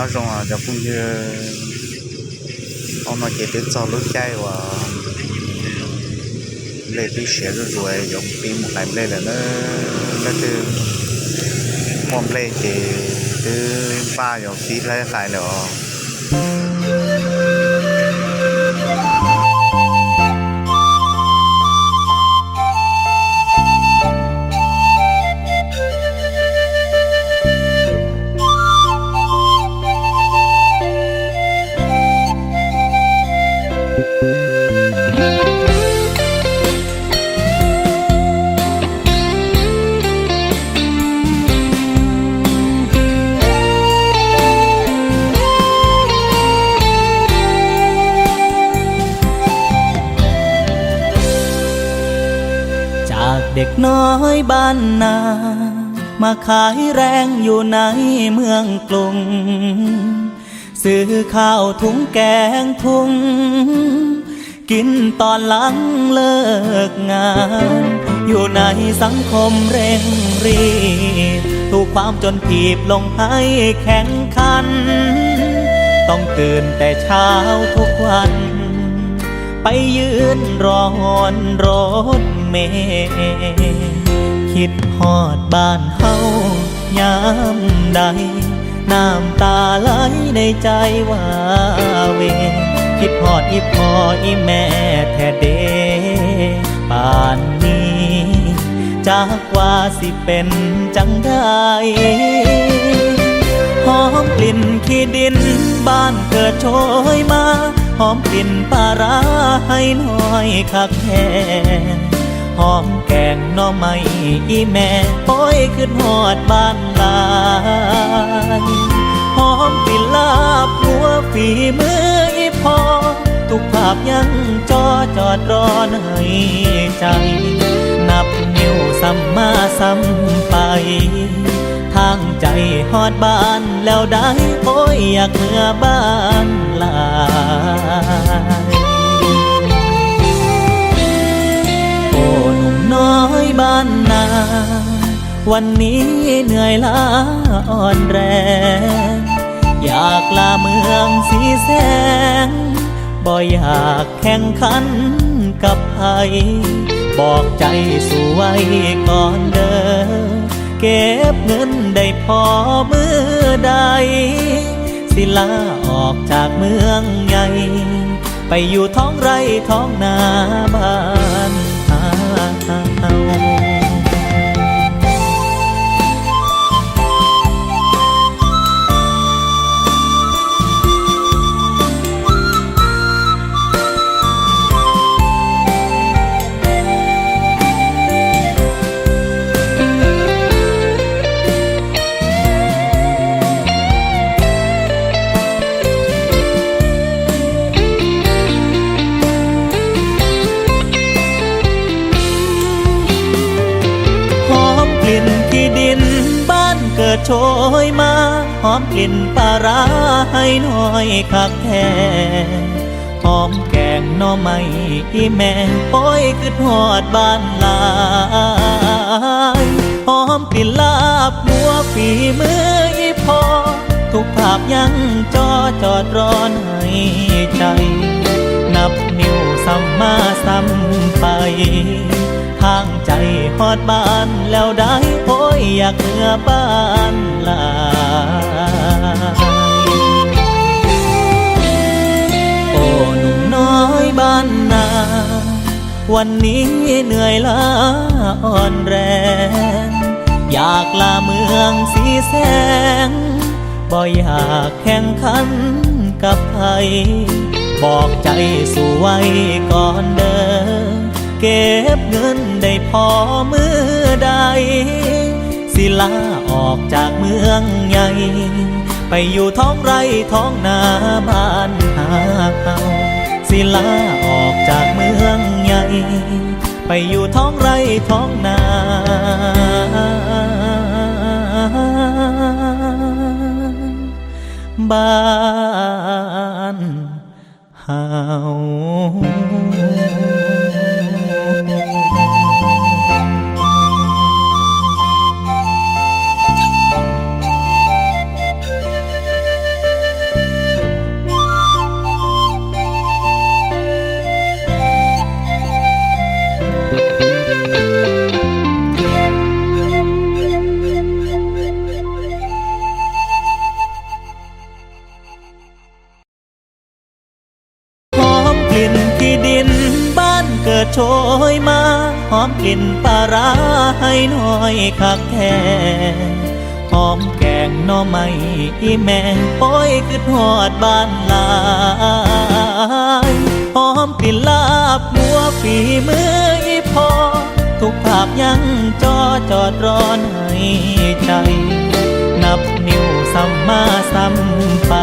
nhỏ rong à cho cũng như ông nói chuyện đến sau lúc chạy và lấy đi xe rồi dùng pin một cái lên là nó từ mồm lên thì từ ba dùng tí lấy lại nữa เด็กน้อยบ้านนามาขายแรงอยู่ในเมืองกรุงซื้อข้าวถุงแกงทุงกินตอนหลังเลิกงานอยู่ในสังคมเร่งรีบถูกความจนถีบลงให้แข่งขันต้องตื่นแต่เช้าทุกวันไปยืนรอนรถเมล์คิดฮอดบ้านเฮายามใดน้ำตาไหลในใจว่าเวคิดฮอดอีพ่ออีแม่แท้เดป่านนี้จากว่าสิเป็นจังได้หอมกลิ่นขี้ดินบ้านเกิดโชยมาหอมกลิ่นปลาร้าให้น้อยคักแท้หอมแกงหน่อไม้อีแม่โอ้ยขึ้นหอดบ้านลายหอมกลิ่นลาบหัวฝีมืออีพอทุกภาพยังจอจอดรอในใจนับนิ้วซ้ำมาซ้ำไปทางใจฮอดบ้านแล้วได้โอ้ยอยากเมื่อบ้านลายโอ้หนุ่มน้อยบ้านนาวันนี้เหนื่อยล้าอ่อนแรงอยากลาเมืองสีแสงบ่อยากแข่งขันกับใครบอกใจสู้ไว้ก่อนเด้อเก็บเงินได้พอมือใดสิลาออกจากเมืองใหญ่ไปอยู่ท้องไร่ท้องนาบ้านเฮาโชยมาหอมกลิ่นปลาร้าให้น้อยคักแท้หอมแกงหน่อไม้อีแม่โอ้ยคือทอดบ้านลายหอมกลิ่นลาบหัวฝีมืออีพอทุกภาพยังจอจอดรอนให้ใจนับนิ้วซ้ำมาซ้ำไปทางใจฮอดบ้านแล้วได้โอ้ยอยากเมื่อบ้านลายโอ้หนุ่มน้อยบ้านนาวันนี้เหนื่อยล้าอ่อนแรงอยากลาเมืองสีแสงบ่อยากแข่งขันกับใครบอกใจสู้ไว้ก่อนเด้อเก็บเงินได้พอมือใดสิลาออกจากเมืองใหญ่ไปอยู่ท้องไร่ท้องนาบ้านเฮาสิลาออกจากเมืองใหญ่ไปอยู่ท้องไร่ท้องนาบ้านเฮา กลิ่นปลาร้าให้หน่อยคักแท้หอมแกงหน่อไม้อีแม่โอ้ยคือทอดบ้านหลายหอมกลิ่นลาบบัวฝีมืออีพอทุกภาพยังจอดรอนให้ใจนับนิ้วซ้ำมาซ้ำไป